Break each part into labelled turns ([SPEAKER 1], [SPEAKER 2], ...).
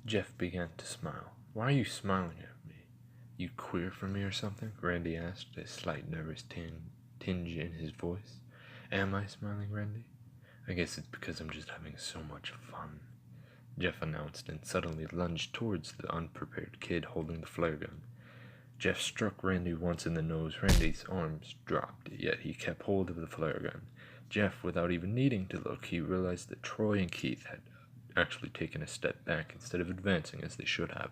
[SPEAKER 1] Jeff began to smile. "Why are you smiling at me? You queer for me or something?" Randy asked, a slight nervous tinge in his voice. "Am I smiling, Randy? I guess it's because I'm just having so much fun," Jeff announced, and suddenly lunged towards the unprepared kid holding the flare gun. Jeff struck Randy once in the nose. Randy's arms dropped, yet he kept hold of the flare gun. Jeff, without even needing to look, he realized that Troy and Keith had actually taken a step back instead of advancing as they should have.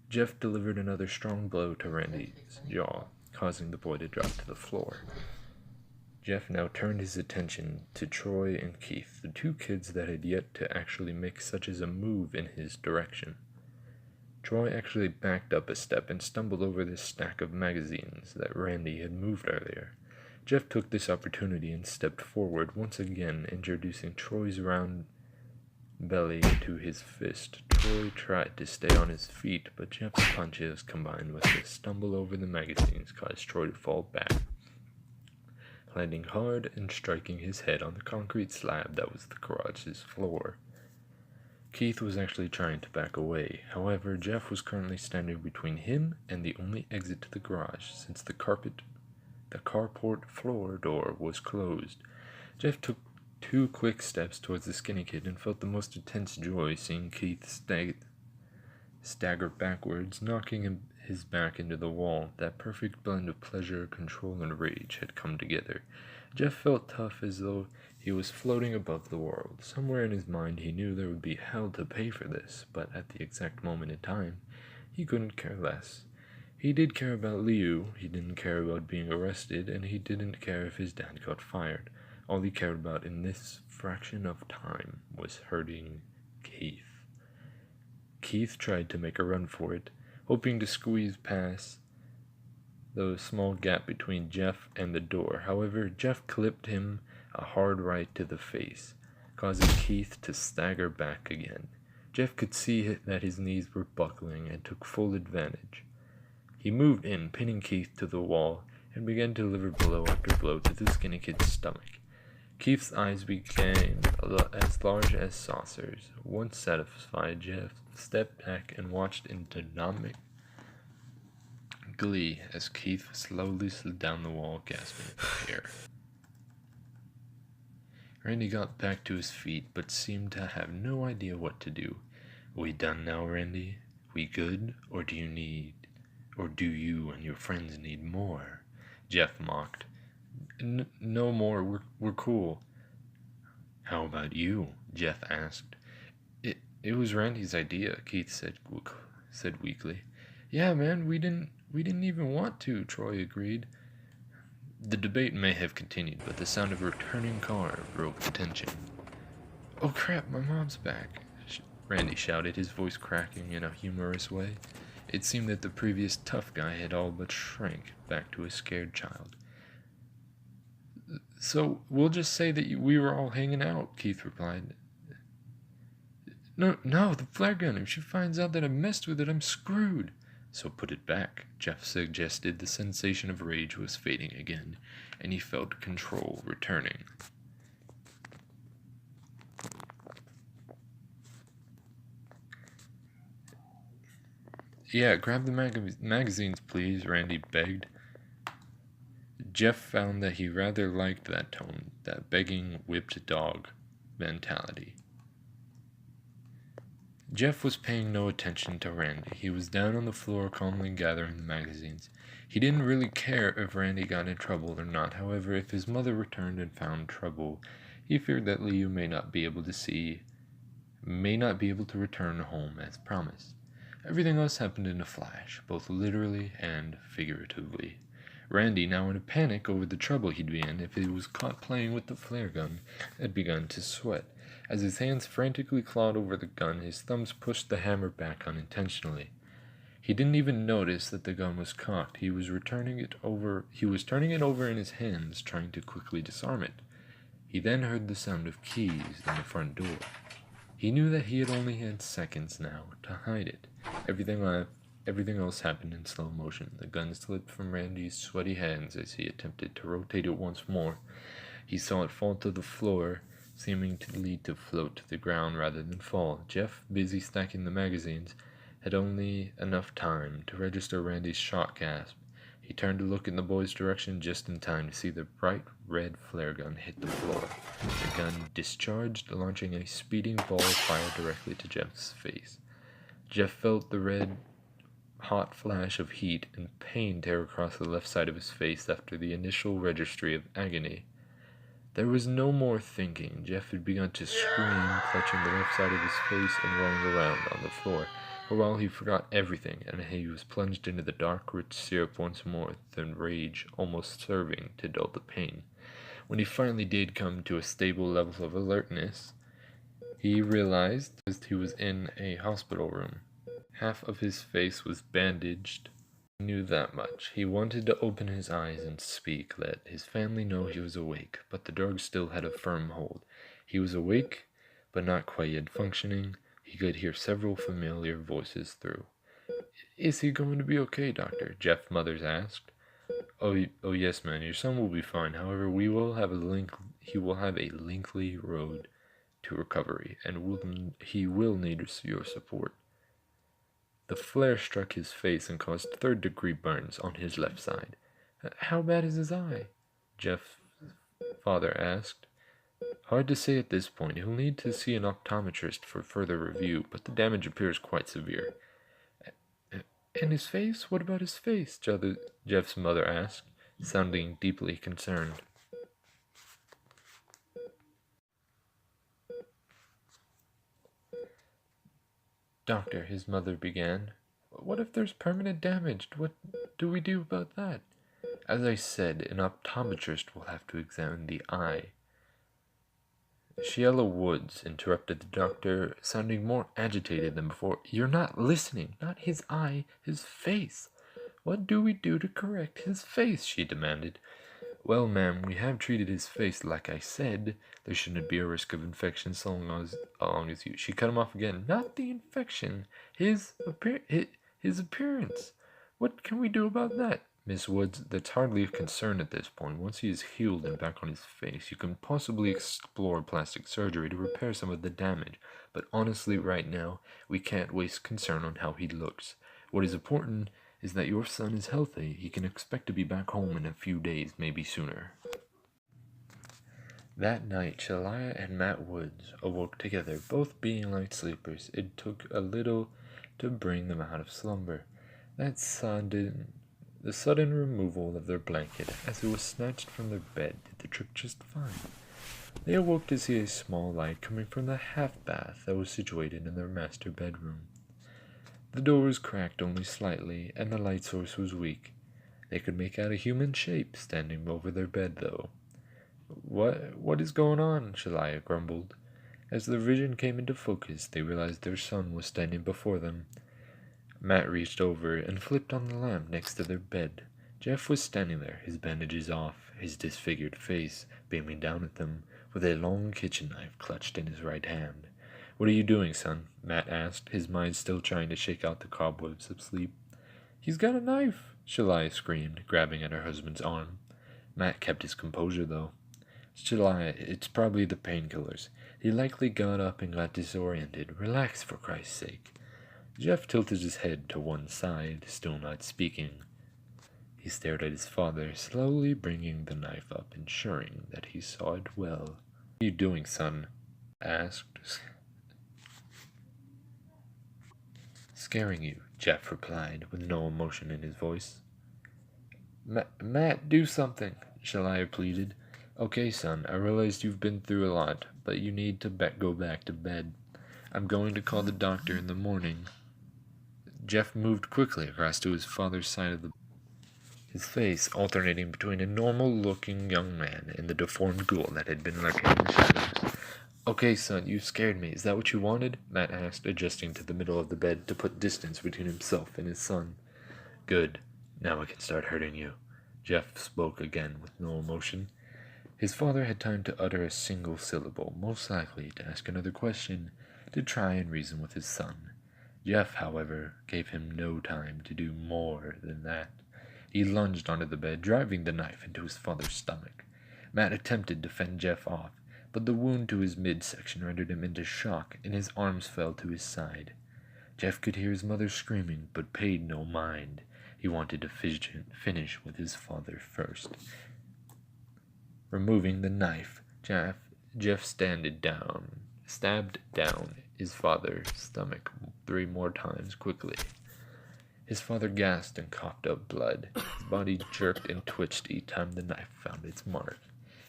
[SPEAKER 1] Jeff delivered another strong blow to Randy's jaw, causing the boy to drop to the floor. Jeff now turned his attention to Troy and Keith, the two kids that had yet to actually make such as a move in his direction. Troy actually backed up a step and stumbled over the stack of magazines that Randy had moved earlier. Jeff took this opportunity and stepped forward, once again introducing Troy's round belly to his fist. Troy tried to stay on his feet, but Jeff's punches, combined with the stumble over the magazines, caused Troy to fall back, landing hard and striking his head on the concrete slab that was the garage's floor. Keith was actually trying to back away. However, Jeff was currently standing between him and the only exit to the garage, since the carport floor door was closed. Jeff took 2 quick steps towards the skinny kid and felt the most intense joy seeing Keith stagger backwards, knocking his back into the wall. That perfect blend of pleasure, control, and rage had come together. Jeff felt tough, as though he was floating above the world. Somewhere in his mind he knew there would be hell to pay for this, but at the exact moment in time, he couldn't care less. He did care about Liu, he didn't care about being arrested, and he didn't care if his dad got fired. All he cared about in this fraction of time was hurting Keith. Keith tried to make a run for it, hoping to squeeze past the small gap between Jeff and the door. However, Jeff clipped him a hard right to the face, causing Keith to stagger back again. Jeff could see that his knees were buckling and took full advantage. He moved in, pinning Keith to the wall, and began to deliver blow after blow to the skinny kid's stomach. Keith's eyes became as large as saucers. Once satisfied, Jeff stepped back and watched in dynamic glee as Keith slowly slid down the wall, gasping for air. Randy got back to his feet, but seemed to have no idea what to do. "We done now, Randy? We good? Or do you and your friends need more?" Jeff mocked. No more, we're cool." "How about you?" Jeff asked. It was Randy's idea," Keith said weakly. "Yeah, man, we didn't even want to," Troy agreed. The debate may have continued, but the sound of a returning car broke the tension. "Oh crap, my mom's back," Randy shouted, his voice cracking in a humorous way. It seemed that the previous tough guy had all but shrank back to a scared child. "So we'll just say that we were all hanging out," Keith replied. No, the flare gun. If she finds out that I messed with it, I'm screwed." "So put it back," Jeff suggested. The sensation of rage was fading again, and he felt control returning. "Yeah, grab the magazines, please," Randy begged. Jeff found that he rather liked that tone, that begging whipped dog mentality. Jeff was paying no attention to Randy. He was down on the floor calmly gathering the magazines. He didn't really care if Randy got in trouble or not. However, if his mother returned and found trouble, he feared that Liu may not be able to return home as promised. Everything else happened in a flash, both literally and figuratively. Randy, now in a panic over the trouble he'd be in if he was caught playing with the flare gun, had begun to sweat. As his hands frantically clawed over the gun, his thumbs pushed the hammer back unintentionally. He didn't even notice that the gun was cocked. He was turning it over in his hands, trying to quickly disarm it. He then heard the sound of keys in the front door. He knew that he had only had seconds now to hide it. Everything else happened in slow motion. The gun slipped from Randy's sweaty hands as he attempted to rotate it once more. He saw it fall to the floor, seeming to float to the ground rather than fall. Jeff, busy stacking the magazines, had only enough time to register Randy's shock gasp. He turned to look in the boy's direction just in time to see the bright red flare gun hit the floor. The gun discharged, launching a speeding ball of fire directly to Jeff's face. Jeff felt the red, hot flash of heat and pain tear across the left side of his face after the initial registry of agony. There was no more thinking. Jeff had begun to scream, clutching the left side of his face and rolling around on the floor. For a while he forgot everything, and he was plunged into the dark, rich syrup once more, the rage almost serving to dull the pain. When he finally did come to a stable level of alertness, he realized he was in a hospital room. Half of his face was bandaged. He knew that much. He wanted to open his eyes and speak, let his family know he was awake, but the drug still had a firm hold. He was awake, but not quite yet functioning. He could hear several familiar voices through. "Is he going to be okay, doctor?" Jeff Mothers asked. Oh, yes, man, your son will be fine. However, he will have a lengthy road to recovery, and he will need your support. The flare struck his face and caused third-degree burns on his left side. "How bad is his eye?" Jeff's father asked. "Hard to say at this point. He'll need to see an optometrist for further review, but the damage appears quite severe." "And his face? What about his face?" Jeff's mother asked, sounding deeply concerned. "Doctor," his mother began, "what if there's permanent damage? What do we do about that?" "As I said, an optometrist will have to examine the eye." Sheila Woods interrupted the doctor, sounding more agitated than before. "You're not listening. Not his eye, his face. What do we do to correct his face?" she demanded. "Well, ma'am, we have treated his face, like I said. There shouldn't be a risk of infection so long as you—" She cut him off again. "Not the infection. His appearance. What can we do about that?" "Miss Woods, that's hardly a concern at this point. Once he is healed and back on his face, you can possibly explore plastic surgery to repair some of the damage. But honestly, right now, we can't waste concern on how he looks. What is important is that your son is healthy. He can expect to be back home in a few days, maybe sooner." That night, Shalia and Matt Woods awoke together, both being light sleepers. It took a little to bring them out of slumber. The sudden removal of their blanket, as it was snatched from their bed, did the trick just fine. They awoke to see a small light coming from the half-bath that was situated in their master bedroom. The door was cracked only slightly, and the light source was weak. They could make out a human shape standing over their bed, though. What is going on?" Shalia grumbled. As their vision came into focus, they realized their son was standing before them. Matt reached over and flipped on the lamp next to their bed. Jeff was standing there, his bandages off, his disfigured face beaming down at them, with a long kitchen knife clutched in his right hand. "What are you doing, son?" Matt asked, his mind still trying to shake out the cobwebs of sleep. "He's got a knife!" Shalia screamed, grabbing at her husband's arm. Matt kept his composure, though. "Shalia, it's probably the painkillers. He likely got up and got disoriented. Relax, for Christ's sake." Jeff tilted his head to one side, still not speaking. He stared at his father, slowly bringing the knife up, ensuring that he saw it well. "What are you doing, son?" asked. "Scaring you," Jeff replied, with no emotion in his voice. Matt, do something," Shalia pleaded. "Okay, son, I realized you've been through a lot, but you need to go back to bed. I'm going to call the doctor in the morning." Jeff moved quickly across to his father's side of the bed, his face alternating between a normal-looking young man and the deformed ghoul that had been lurking in the shadows. "Okay, son, you scared me. Is that what you wanted?" Matt asked, adjusting to the middle of the bed to put distance between himself and his son. "Good. Now I can start hurting you." Jeff spoke again with no emotion. His father had time to utter a single syllable, most likely to ask another question, to try and reason with his son. Jeff, however, gave him no time to do more than that. He lunged onto the bed, driving the knife into his father's stomach. Matt attempted to fend Jeff off, but the wound to his midsection rendered him into shock, and his arms fell to his side. Jeff could hear his mother screaming, but paid no mind. He wanted to finish with his father first. Removing the knife, Jeff stabbed down his father's stomach 3 more times quickly. His father gasped and coughed up blood. His body jerked and twitched each time the knife found its mark.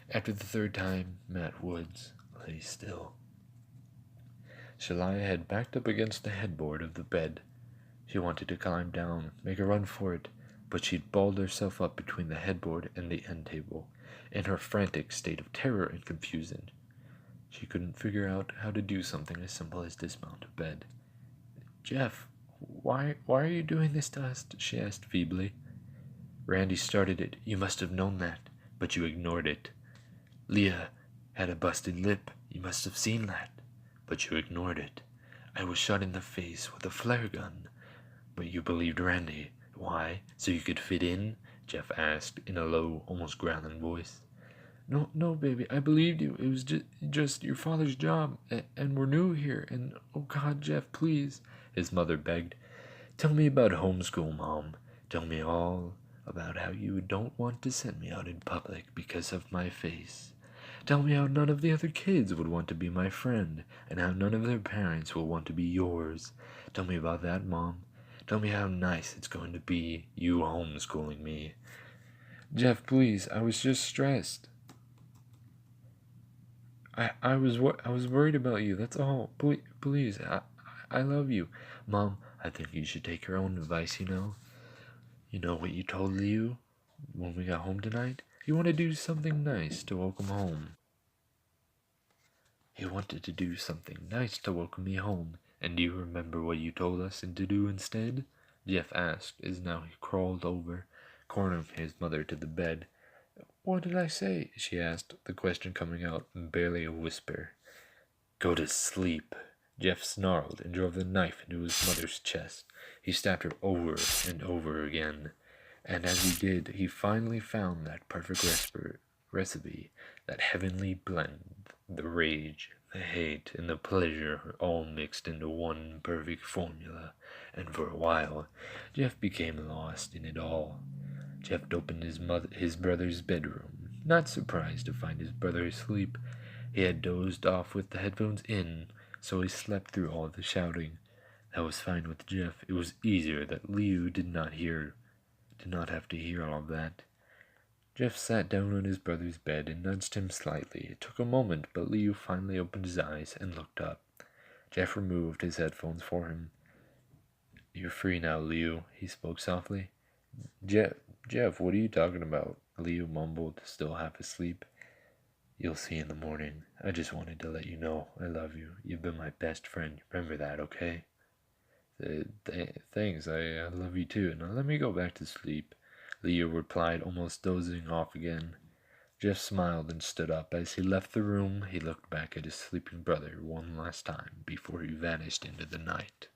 [SPEAKER 1] After the 3rd time, Matt Woods lay still. Shalaya had backed up against the headboard of the bed. She wanted to climb down, make a run for it, but she'd balled herself up between the headboard and the end table, in her frantic state of terror and confusion. She couldn't figure out how to do something as simple as dismount a bed. "Jeff, why are you doing this to us?" she asked feebly. "Randy started it. You must have known that, but you ignored it. Leah had a busted lip. You must have seen that, but you ignored it. I was shot in the face with a flare gun, but you believed Randy. Why? So you could fit in?" Jeff asked in a low, almost growling voice. No, baby, I believed you. It was just your father's job, and we're new here, and oh God, Jeff, please," his mother begged. "Tell me about homeschool, Mom. Tell me all about how you don't want to send me out in public because of my face. Tell me how none of the other kids would want to be my friend, and how none of their parents will want to be yours. Tell me about that, Mom. Tell me how nice it's going to be, you homeschooling me." "Jeff, please, I was just stressed. I was worried about you, that's all. Please, I love you. Mom, I think you should take your own advice, you know. You know what you told Liu when we got home tonight? You want to do something nice to welcome home. He wanted to do something nice to welcome me home, and do you remember what you told us to do instead?" Jeff asked, as now he crawled over, cornering his mother to the bed. "What did I say?" she asked, the question coming out in barely a whisper. "Go to sleep." Jeff snarled and drove the knife into his mother's chest. He stabbed her over and over again, and as he did, he finally found that perfect recipe, that heavenly blend, the rage, the hate, and the pleasure all mixed into one perfect formula, and for a while, Jeff became lost in it all. Jeff opened his brother's bedroom, not surprised to find his brother asleep. He had dozed off with the headphones in, so he slept through all the shouting. That was fine with Jeff. It was easier that Liu did not have to hear all of that. Jeff sat down on his brother's bed and nudged him slightly. It took a moment, but Liu finally opened his eyes and looked up. Jeff removed his headphones for him. "You're free now, Liu," he spoke softly. Jeff, what are you talking about?" Liu mumbled, still half asleep. "You'll see in the morning. I just wanted to let you know I love you. You've been my best friend. Remember that, okay?" Thanks, I love you too. Now let me go back to sleep," Liu replied, almost dozing off again. Jeff smiled and stood up. As he left the room, he looked back at his sleeping brother one last time before he vanished into the night.